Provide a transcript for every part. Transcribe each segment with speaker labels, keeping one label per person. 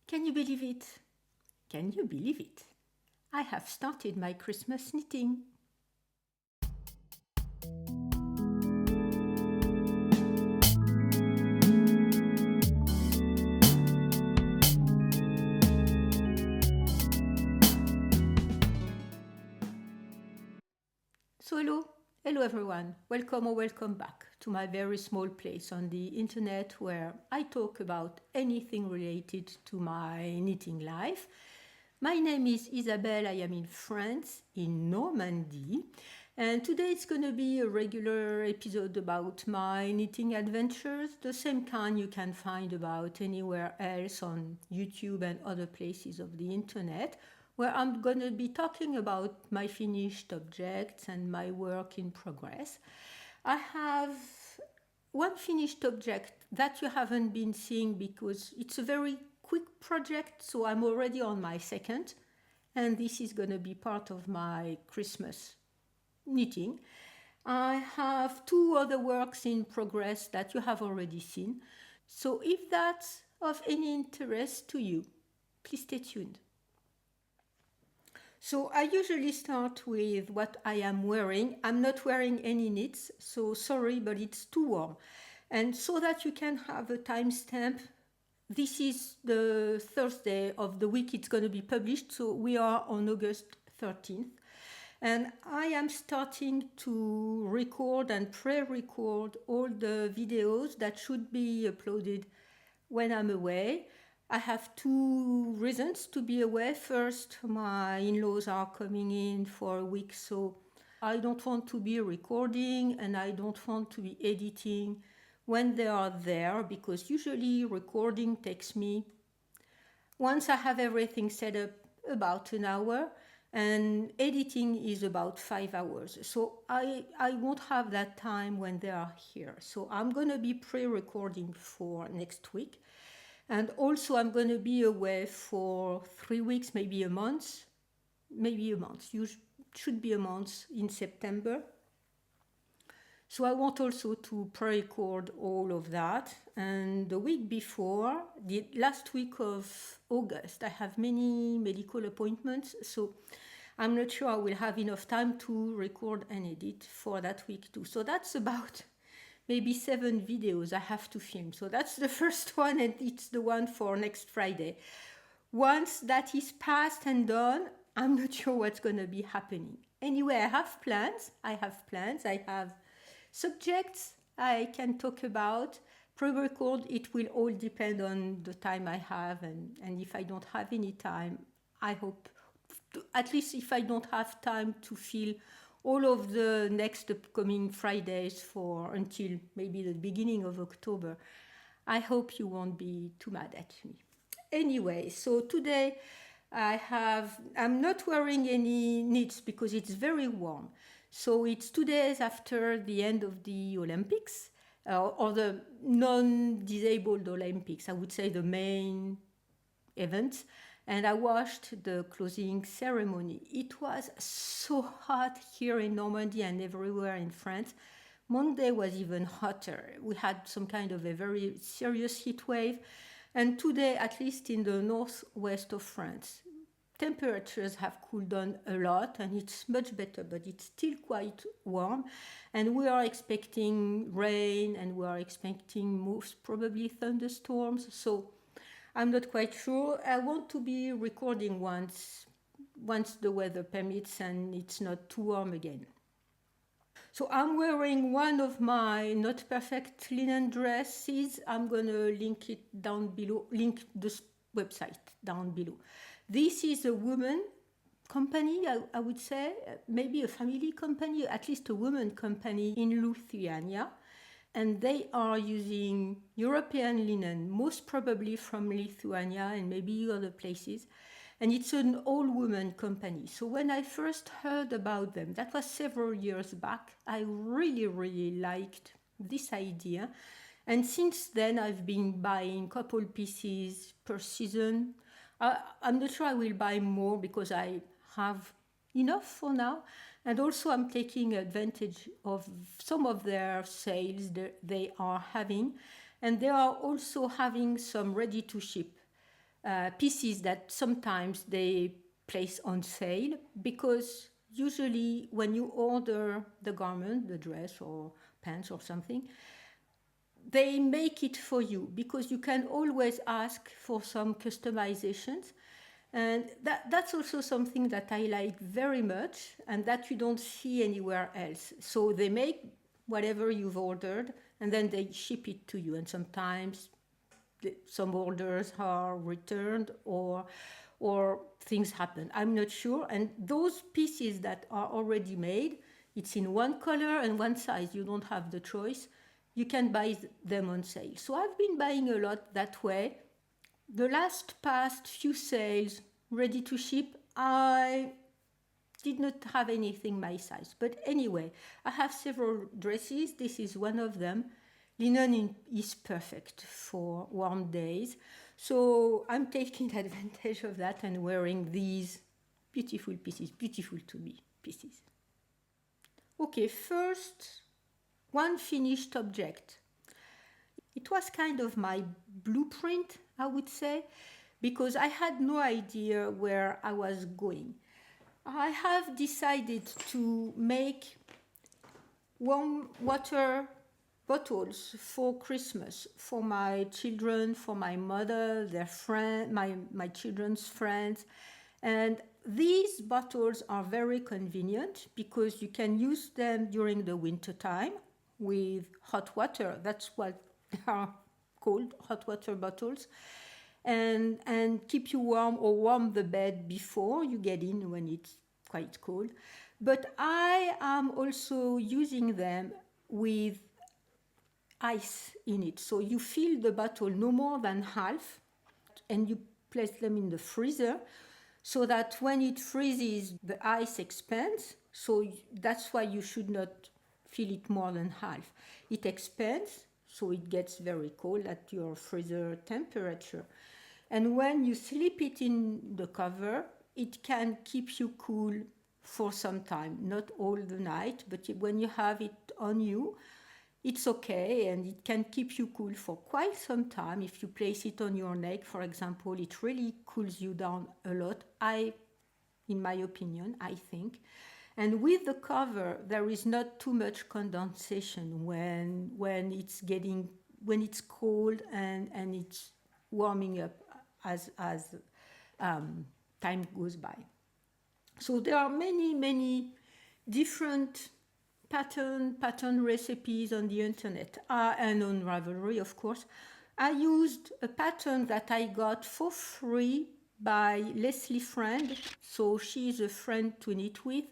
Speaker 1: Can you believe it? Can you believe it? I have started my Christmas knitting. So hello everyone, welcome or welcome back to my very small place on the internet where I talk about anything related to my knitting life. My name is Isabelle, I am in France, in Normandy, and today it's going to be a regular episode about my knitting adventures, the same kind you can find about anywhere else on YouTube and other places of the internet, where I'm going to be talking about my finished objects and my work in progress. I have one finished object that you haven't been seeing because it's a very quick project, so I'm already on my second, and this is going to be part of my Christmas knitting. I have two other works in progress that you have already seen, so if that's of any interest to you, please stay tuned. So I usually start with what I am wearing. I'm not wearing any knits, so sorry, but it's too warm. And so that you can have a timestamp, this is the Thursday of the week it's going to be published, so we are on August 13th. And I am starting to record and pre-record all the videos that should be uploaded when I'm away. I have two reasons to be away. First, my in-laws are coming in for a week, so I don't want to be recording and I don't want to be editing when they are there, because usually recording takes me, once I have everything set up, about an hour, and editing is about 5 hours. So I won't have that time when they are here. So I'm going to be pre-recording for next week. And also I'm going to be away for 3 weeks, maybe a month. Should be a month in September. So I want also to pre-record all of that. And the week before, the last week of August, I have many medical appointments. So I'm not sure I will have enough time to record and edit for that week too. So that's about maybe 7 videos I have to film. So that's the first one, and it's the one for next Friday. Once that is passed and done, I'm not sure what's going to be happening. Anyway, I have plans. I have subjects I can talk about. Pre-record, it will all depend on the time I have, and if I don't have any time, I hope, at least if I don't have time to fill all of the next upcoming Fridays for until maybe the beginning of October, I hope you won't be too mad at me. Anyway, so today I'm not wearing any knits because it's very warm. So it's 2 days after the end of the Olympics, or the non-disabled Olympics, I would say the main event. And I watched the closing ceremony. It was so hot here in Normandy and everywhere in France. Monday was even hotter. We had some kind of a very serious heat wave. And today, at least in the northwest of France, temperatures have cooled down a lot and it's much better, but it's still quite warm. And we are expecting rain and we are expecting most probably thunderstorms. So I'm not quite sure. I want to be recording once the weather permits and it's not too warm again. So I'm wearing one of my not perfect linen dresses. I'm going to link it down below, link this website down below. This is a woman company, I would say, maybe a family company, at least a woman company in Lithuania. And they are using European linen, most probably from Lithuania and maybe other places. And it's an all-woman company. So when I first heard about them, that was several years back, I really, really liked this idea. And since then, I've been buying a couple pieces per season. I'm not sure I will buy more because I have enough for now. And also I'm taking advantage of some of their sales they are having. And they are also having some ready to ship pieces that sometimes they place on sale, because usually when you order the garment, the dress or pants or something, they make it for you, because you can always ask for some customizations. And that's also something that I like very much and that you don't see anywhere else. So they make whatever you've ordered and then they ship it to you. And sometimes some orders are returned, or things happen. I'm not sure. And those pieces that are already made, it's in one color and one size. You don't have the choice. You can buy them on sale. So I've been buying a lot that way. The past few sales ready to ship, I did not have anything my size. But anyway, I have several dresses. This is one of them. Linen is perfect for warm days. So I'm taking advantage of that and wearing these beautiful pieces, beautiful to me pieces. Okay, first, one finished object. It was kind of my blueprint, I would say, because I had no idea where I was going. I have decided to make warm water bottles for Christmas for my children, for my mother, their friend, my children's friends. And these bottles are very convenient because you can use them during the winter time with hot water. That's what they are called, hot water bottles. And keep you warm, or warm the bed before you get in when it's quite cold. But I am also using them with ice in it. So you fill the bottle no more than half and you place them in the freezer so that when it freezes, the ice expands. So that's why you should not fill it more than half. It expands, so it gets very cold at your freezer temperature. And when you slip it in the cover, it can keep you cool for some time, not all the night, but when you have it on you, it's okay, and it can keep you cool for quite some time. If you place it on your neck, for example, it really cools you down a lot, in my opinion, I think. And with the cover, there is not too much condensation when it's cold and it's warming up as time goes by. So there are many different pattern recipes on the internet, and on Ravelry, of course. I used a pattern that I got for free by Leslie Friend. So she's a friend to knit with.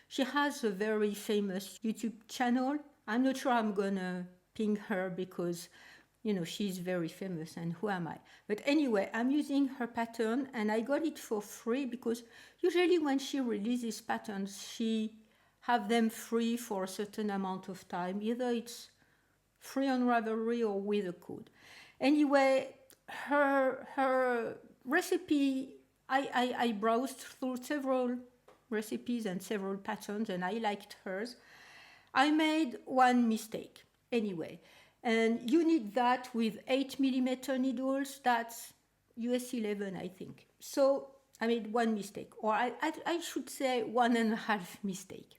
Speaker 1: She has a very famous YouTube channel. I'm not sure I'm gonna ping her because, she's very famous and who am I? But anyway, I'm using her pattern and I got it for free because usually when she releases patterns, she have them free for a certain amount of time. Either it's free on Ravelry or with a code. Anyway, her recipe, I browsed through several recipes and several patterns and I liked hers. I made one mistake anyway. And you need that with 8mm needles. That's US 11, I think. So I made one mistake, or I should say 1.5 mistake.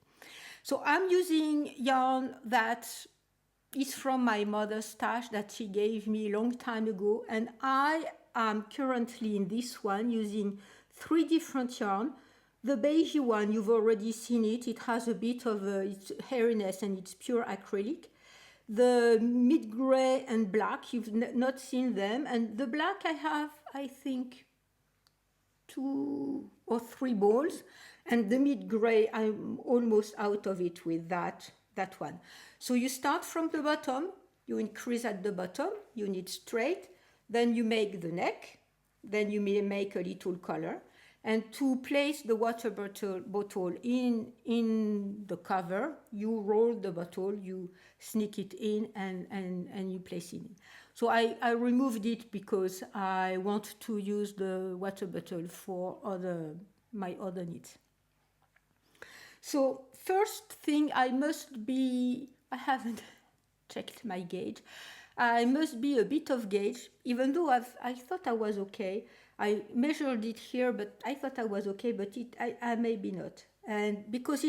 Speaker 1: So I'm using yarn that is from my mother's stash that she gave me a long time ago. And I am currently in this one using 3 different yarn. The beige one, you've already seen it. It has a bit of its hairiness and it's pure acrylic. The mid-gray and black, you've not seen them. And the black I have, I think, 2 or 3 balls. And the mid-gray, I'm almost out of it with that one. So you start from the bottom, you increase at the bottom, you knit straight, then you make the neck, then you may make a little collar. And to place the water bottle in the cover, you roll the bottle, you sneak it in and you place it in. So I removed it because I want to use the water bottle for my other knits. So first thing I haven't checked my gauge. I must be a bit of gauge, even though I thought I was okay. I measured it here, but I thought I was okay, but I maybe not. And because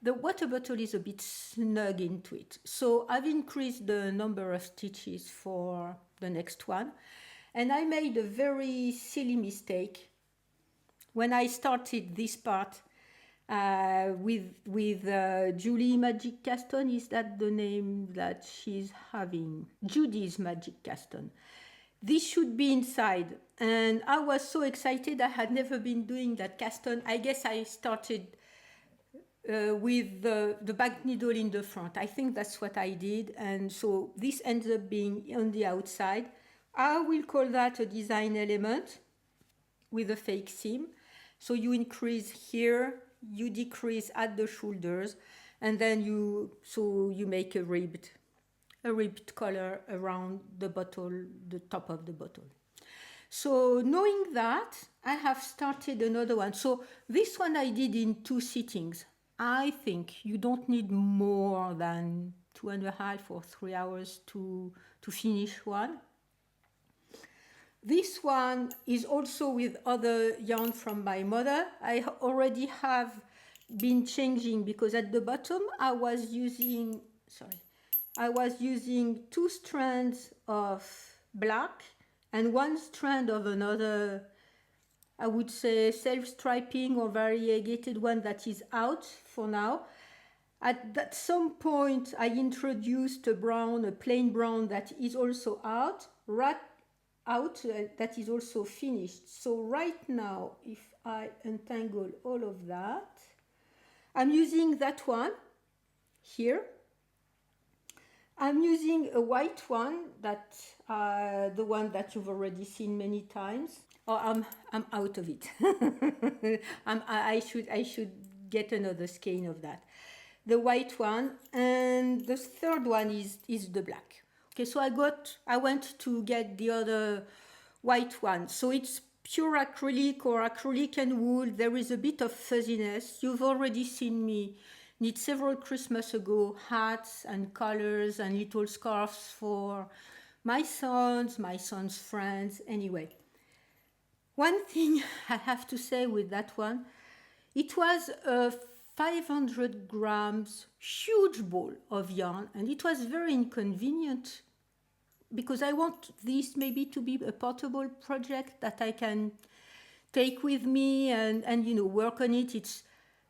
Speaker 1: the water bottle is a bit snug into it. So I've increased the number of stitches for the next one. And I made a very silly mistake when I started this part with Julie Magic Caston. Is that the name that she's having? Judy's Magic Caston. This should be inside, and I was so excited. I had never been doing that caston. I guess I started with the back needle in the front. I think that's what I did, and so this ends up being on the outside. I will call that a design element with a fake seam. So you increase here, you decrease at the shoulders, and then you make a ribbed collar around the bottle, the top of the bottle. So knowing that, I have started another one. So this one I did in 2 sittings. I think you don't need more than 2.5 or 3 hours to finish one. This one is also with other yarn from my mother. I already have been changing because at the bottom I was using 2 strands of black and 1 strand of another, I would say, self-striping or variegated one that is out for now. At some point I introduced a plain brown that is also out, that is also finished. So right now, if I untangle all of that, I'm using that one here. I'm using a white one, the one that you've already seen many times. Oh, I'm out of it. I should get another skein of that. The white one, and the third one is the black. Okay, so I went to get the other white one. So it's pure acrylic or acrylic and wool. There is a bit of fuzziness. You've already seen me knit several Christmas ago hats and collars and little scarves for my son's friends. Anyway, one thing I have to say with that one, it was a 500 grams huge ball of yarn, and it was very inconvenient because I want this maybe to be a portable project that I can take with me and work on it. It's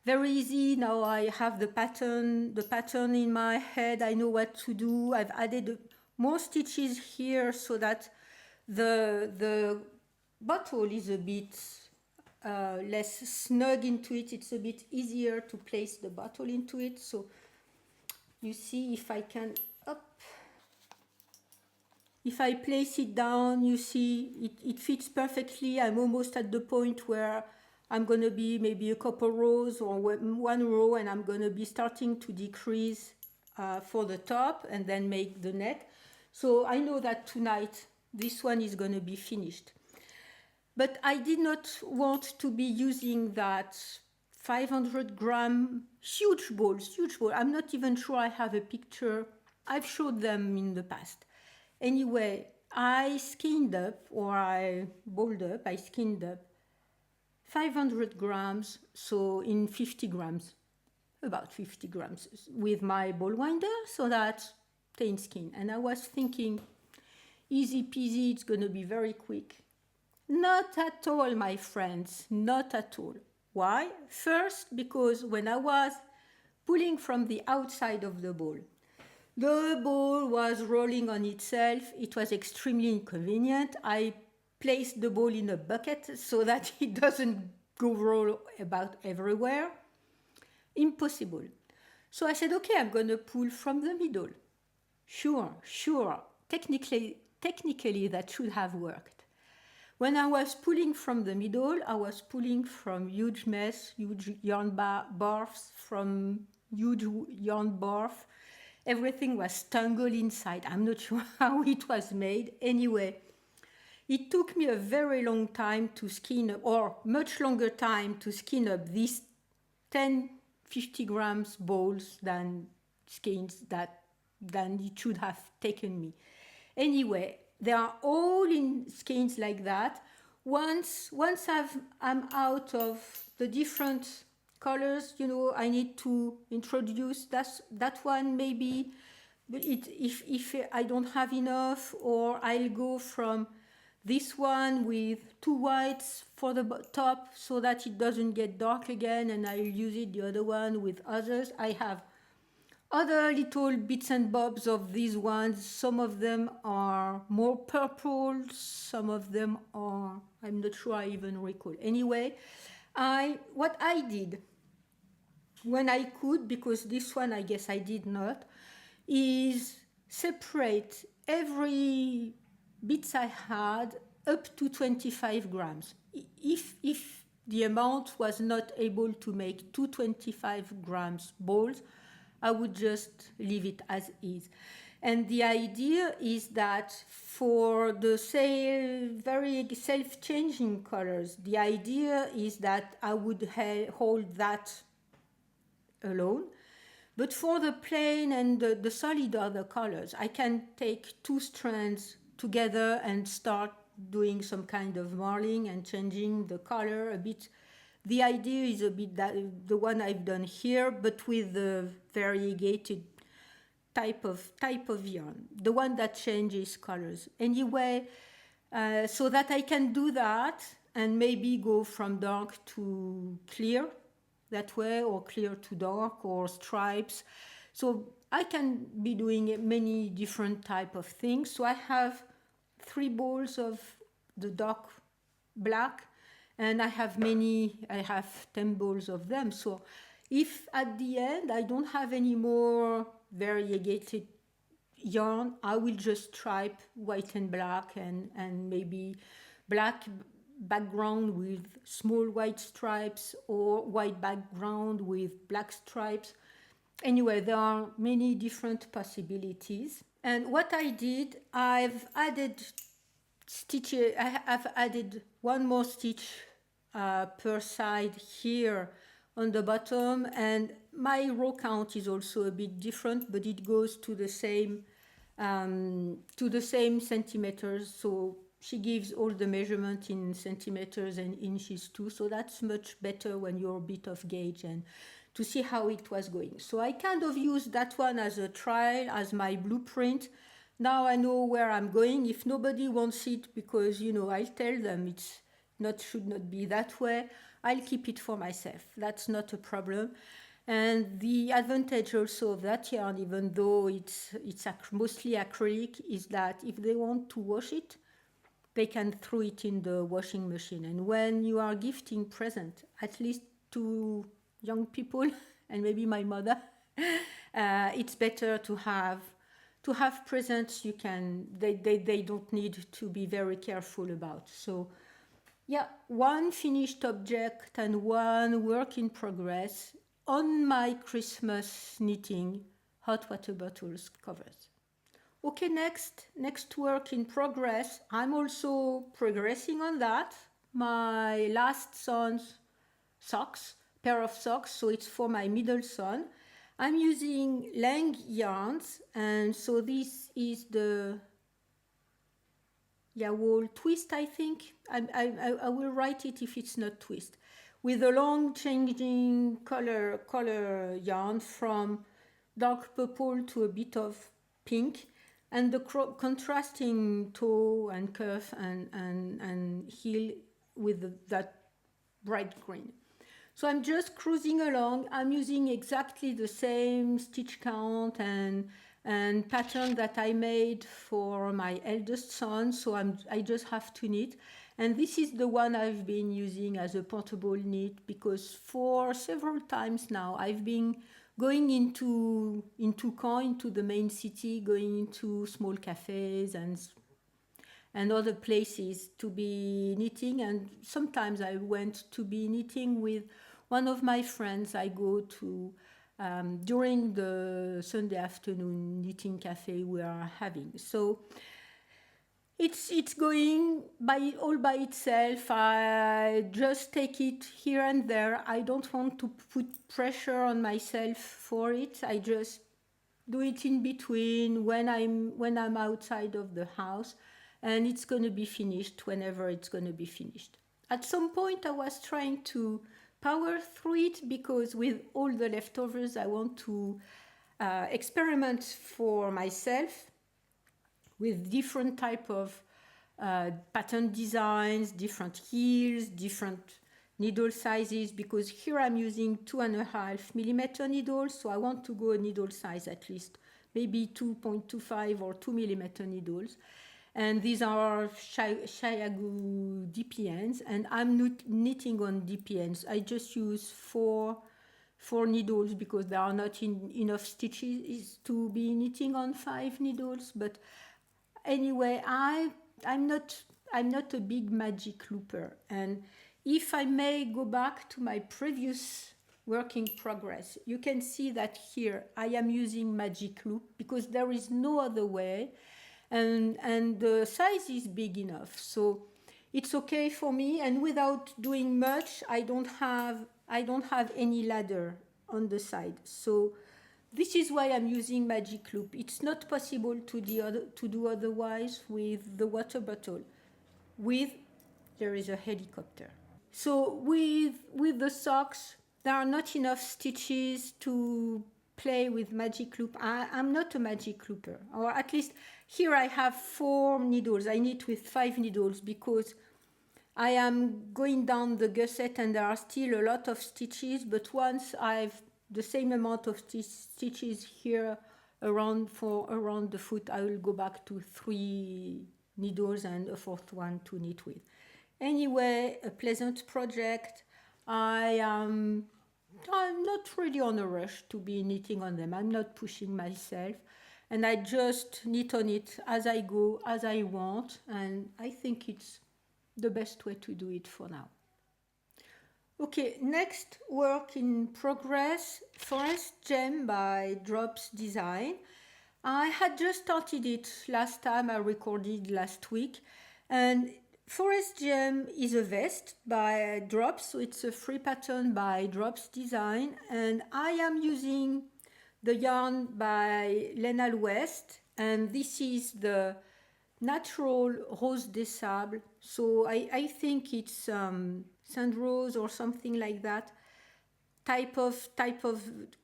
Speaker 1: very easy. Now I have the pattern in my head. I know what to do. I've added more stitches here so that the bottle is a bit less snug into it. It's a bit easier to place the bottle into it. So you see, if I can if I place it down, you see it fits perfectly. I'm almost at the point where I'm going to be maybe a couple rows or 1 row, and I'm going to be starting to decrease for the top and then make the neck. So I know that tonight this one is going to be finished. But I did not want to be using that 500 gram huge ball. I'm not even sure I have a picture. I've showed them in the past. Anyway, I skinned up 500 grams, so in 50 grams, about 50 grams, with my ball winder, so that's 10 skein. And I was thinking, easy peasy, it's going to be very quick. Not at all, my friends, not at all. Why? First, because when I was pulling from the outside of the ball was rolling on itself. It was extremely inconvenient. I placed the ball in a bucket so that it doesn't go roll about everywhere. Impossible. So I said, okay, I'm going to pull from the middle. Sure. Technically, that should have worked. When I was pulling from the middle, I was pulling from huge mess, huge yarn barfs, from huge yarn barf. Everything was tangled inside. I'm not sure how it was made. Anyway, it took me a very long time to skein up, or much longer time to skein up these 50 grams balls than skeins that than it should have taken me. Anyway, they are all in skeins like that. Once I'm out of the different colors, I need to introduce that one maybe. But if I don't have enough, or I'll go from this one with two whites for the top so that it doesn't get dark again, and I'll use it the other one with others. I have other little bits and bobs of these ones. Some of them are more purple, some of them are, I'm not sure I even recall. Anyway, what I did when I could, because this one I guess I did not, is separate every bits I had up to 25 grams. If the amount was not able to make 225 grams balls, I would just leave it as is. And the idea is that for the very self-changing colors, the idea is that I would hold that alone. But for the plain and the solid other colors, I can take two strands together and start doing some kind of marling and changing the color a bit. The idea is a bit that the one I've done here, but with the variegated type of yarn, the one that changes colors. Anyway, so that I can do that and maybe go from dark to clear that way, or clear to dark, or stripes. So I can be doing many different type of things. So I have 3 balls of the dark black, and I have 10 balls of them. So if at the end I don't have any more variegated yarn, I will just stripe white and black, and maybe black background with small white stripes, or white background with black stripes. Anyway, there are many different possibilities. And what I did, I've added stitches. I've added one more stitch per side here on the bottom, and my row count is also a bit different, but it goes to the same centimeters. So she gives all the measurement in centimeters and inches too, so that's much better when you're a bit of gauge and to see how it was going. So I kind of used that one as a trial, as my blueprint. Now I know where I'm going. If nobody wants it, because I'll tell them should not be that way, I'll keep it for myself. That's not a problem. And the advantage also of that yarn, even though it's mostly acrylic, is that if they want to wash it, they can throw it in the washing machine. And when you are gifting present, at least to young people and maybe my mother, it's better to have presents they don't need to be very careful about. So yeah, one finished object and one work in progress on my Christmas knitting hot water bottles covers. Okay, next work in progress. I'm also progressing on that. My last son's pair of socks, so it's for my middle son. I'm using Lang yarns, and so this is the wool twist, I think. I will write it if it's not twist. With a long changing color yarn from dark purple to a bit of pink, and the contrasting toe and cuff and heel with that bright green. So I'm just cruising along. I'm using exactly the same stitch count and pattern that I made for my eldest son. So I just have to knit. And this is the one I've been using as a portable knit, because for several times now I've been going into Caen, into the main city, going into small cafes and other places to be knitting. And sometimes I went to be knitting with one of my friends I go to during the Sunday afternoon knitting cafe we are having. So it's going all by itself. I just take it here and there. I don't want to put pressure on myself for it. I just do it in between when I'm outside of the house, and it's going to be finished whenever it's going to be finished. At some point I was trying to power through it because with all the leftovers I want to experiment for myself with different type of pattern designs, different heels, different needle sizes, because here I'm using 2.5 mm needles, so I want to go a needle size at least maybe 2.25 or 2 mm needles. And these are Chiago DPNs, and I'm not knitting on DPNs. I just use four needles because there are not enough stitches to be knitting on 5 needles. But anyway, I'm not a big magic looper, and if I may go back to my previous work in progress, you can see that here I am using magic loop because there is no other way, and the size is big enough, so it's okay for me. And without doing much, I don't have any ladder on the side, so this is why I'm using magic loop. It's not possible to do otherwise with the water bottle. There is a helicopter. So with the socks, there are not enough stitches to play with magic loop. I'm not a magic looper, or at least here I have 4 needles. I knit with 5 needles because I am going down the gusset and there are still a lot of stitches, but once I've the same amount of stitches here around the foot, I will go back to 3 needles and a 4th one to knit with. Anyway, a pleasant project. I'm not really on a rush to be knitting on them. I'm not pushing myself, and I just knit on it as I go, as I want, and I think it's the best way to do it for now. Okay, next work in progress, Forest Gem by Drops Design. I had just started it last time I recorded last week, and Forest Gem is a vest by Drops, so it's a free pattern by Drops Design, and I am using the yarn by Lena West, and this is the natural Rose des Sables, so I think it's sand rose or something like that type of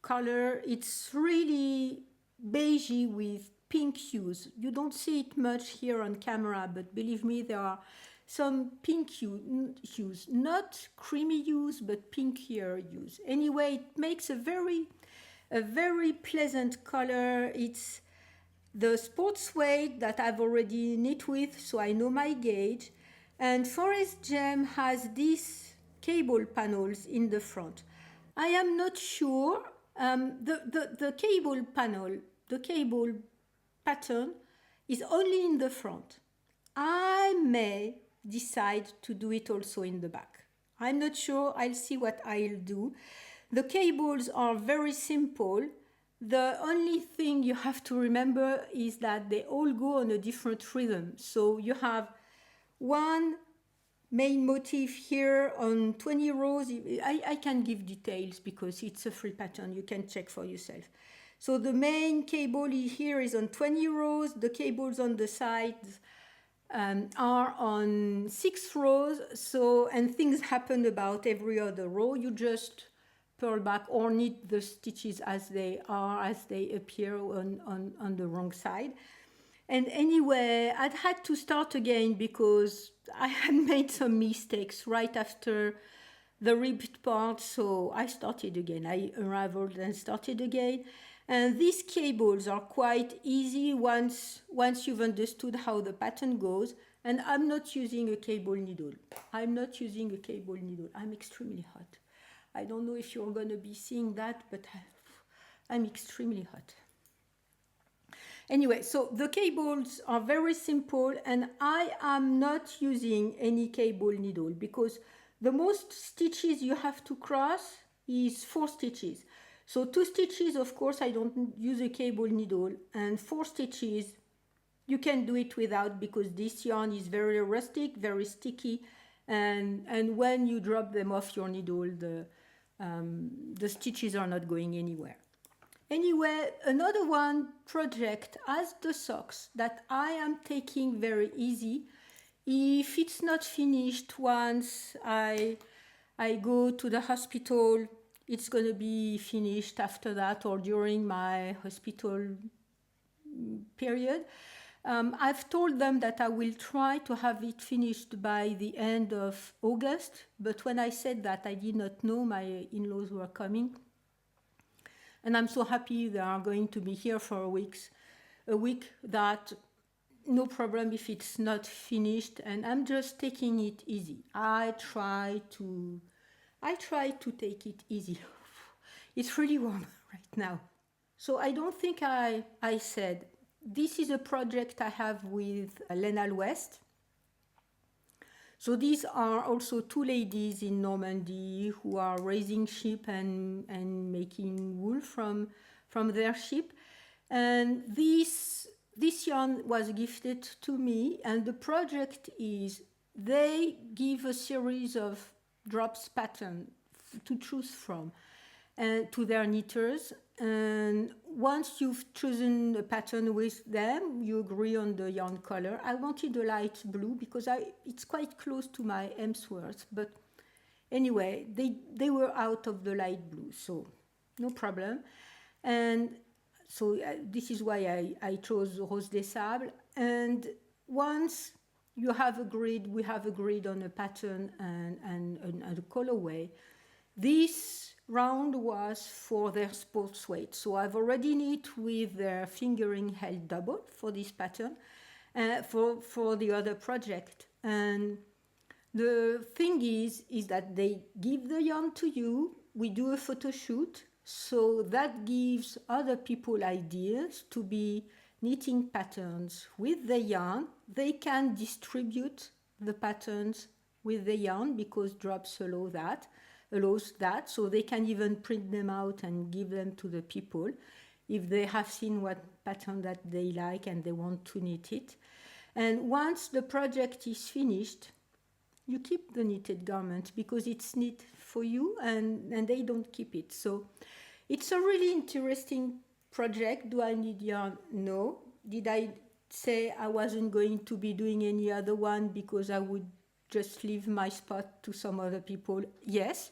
Speaker 1: color. It's really beigey with pink hues. You don't see it much here on camera, but believe me, there are some pink hues, not creamy hues, but pinkier hues. Anyway, it makes a very pleasant color. It's the sports suede that I've already knit with, so I know my gauge. And Forest Gem has these cable panels in the front. I am not sure. The cable panel, the cable pattern is only in the front. I may decide to do it also in the back. I'm not sure. I'll see what I'll do. The cables are very simple. The only thing you have to remember is that they all go on a different rhythm. So you have one main motif here on 20 rows. I can give details because it's a free pattern. You can check for yourself. So the main cable here is on 20 rows. The cables on the sides are on 6 rows. So, and things happen about every other row. You just purl back or knit the stitches as they appear on the wrong side. And anyway, I'd had to start again because I had made some mistakes right after the ribbed part, so I started again. I unraveled and started again. And these cables are quite easy once you've understood how the pattern goes. And I'm not using a cable needle. I'm extremely hot. I don't know if you're going to be seeing that, but I'm extremely hot. Anyway, so the cables are very simple, and I am not using any cable needle because the most stitches you have to cross is 4 stitches. So 2 stitches, of course, I don't use a cable needle, and 4 stitches, you can do it without because this yarn is very rustic, very sticky, and when you drop them off your needle, the stitches are not going anywhere. Anyway, another one project as the socks that I am taking very easy. If it's not finished once I go to the hospital, it's going to be finished after that or during my hospital period. I've told them that I will try to have it finished by the end of August, but when I said that, I did not know my in-laws were coming. And I'm so happy they are going to be here for a week that no problem if it's not finished, and I'm just taking it easy. I try to take it easy. It's really warm right now. So I don't think I said, this is a project I have with Lenal West. So these are also two ladies in Normandy who are raising sheep and making wool from their sheep. And this yarn was gifted to me, and the project is they give a series of drops pattern to choose from to their knitters. And once you've chosen a pattern with them, you agree on the yarn color. I wanted a light blue because it's quite close to my Emsworth, but anyway, they were out of the light blue, so no problem. And so this is why I chose Rose des Sables. And once we have agreed on a pattern and a colorway, this round was for their sports weight. So I've already knit with their fingering held double for this pattern, for the other project. And the thing is that they give the yarn to you, we do a photo shoot, so that gives other people ideas to be knitting patterns with the yarn. They can distribute the patterns with the yarn because drops allows that, so they can even print them out and give them to the people if they have seen what pattern that they like and they want to knit it. And once the project is finished, you keep the knitted garment because it's knit for you, and they don't keep it. So it's a really interesting project. Do I need yarn? No. Did I say I wasn't going to be doing any other one because I would just leave my spot to some other people? Yes.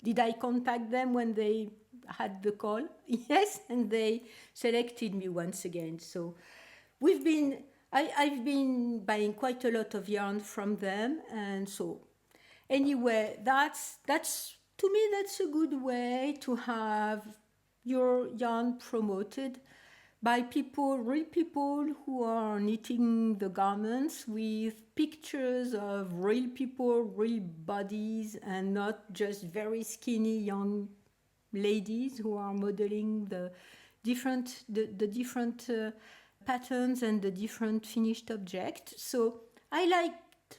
Speaker 1: Did I contact them when they had the call? Yes, and they selected me once again. So I've been buying quite a lot of yarn from them, and so anyway, that's to me that's a good way to have your yarn promoted by real people who are knitting the garments with pictures of real people, real bodies, and not just very skinny young ladies who are modeling the different patterns and the different finished objects. So I liked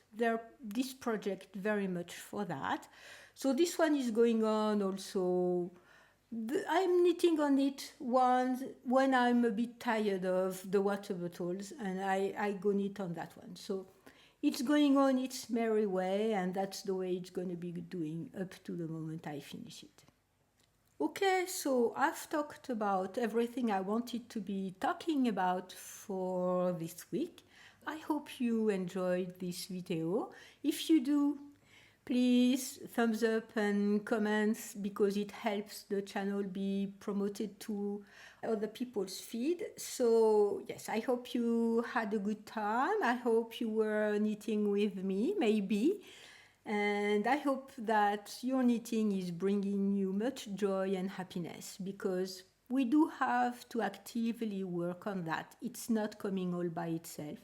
Speaker 1: this project very much for that. So this one is going on also. I'm knitting on it when I'm a bit tired of the water bottles, and I go knit on that one. So it's going on its merry way, and that's the way it's going to be doing up to the moment I finish it. Okay, so I've talked about everything I wanted to be talking about for this week. I hope you enjoyed this video. If you do, please thumbs up and comments because it helps the channel be promoted to other people's feed. So yes, I hope you had a good time. I hope you were knitting with me, maybe. And I hope that your knitting is bringing you much joy and happiness, because we do have to actively work on that. It's not coming all by itself.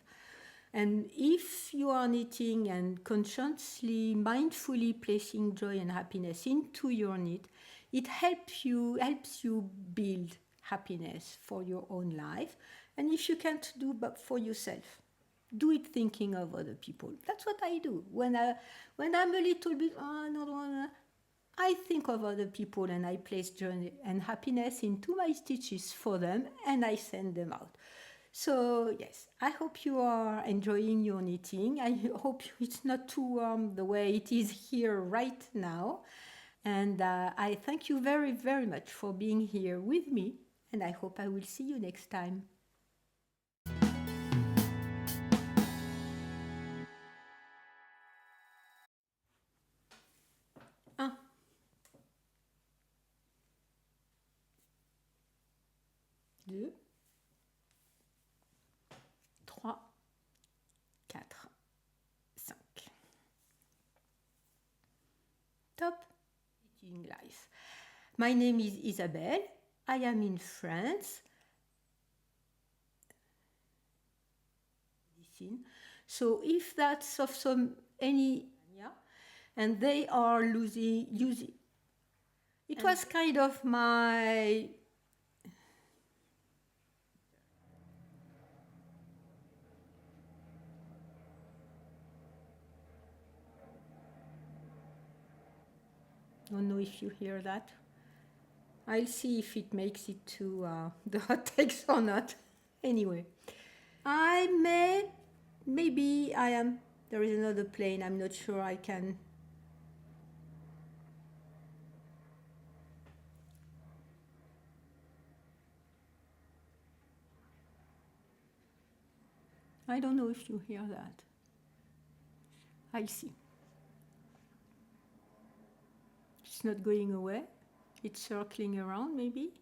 Speaker 1: And if you are knitting and consciously, mindfully placing joy and happiness into your knit, it helps you build happiness for your own life. And if you can't do but for yourself, do it thinking of other people. That's what I do. When I'm a little bit, I think of other people and I place joy and happiness into my stitches for them and I send them out. So yes, I hope you are enjoying your knitting. I hope it's not too warm the way it is here right now. And I thank you very, very much for being here with me, and I hope I will see you next time. Un, deux, trois, quatre, cinq. Top. Eating life. My name is Isabelle. I am in France. So if that's of any, and they are using, it was kind of my, don't know if you hear that. I'll see if it makes it to the outtakes or not. Anyway, maybe I am, there is another plane, I'm not sure I can. I don't know if you hear that. I'll see. It's not going away. It's circling around maybe.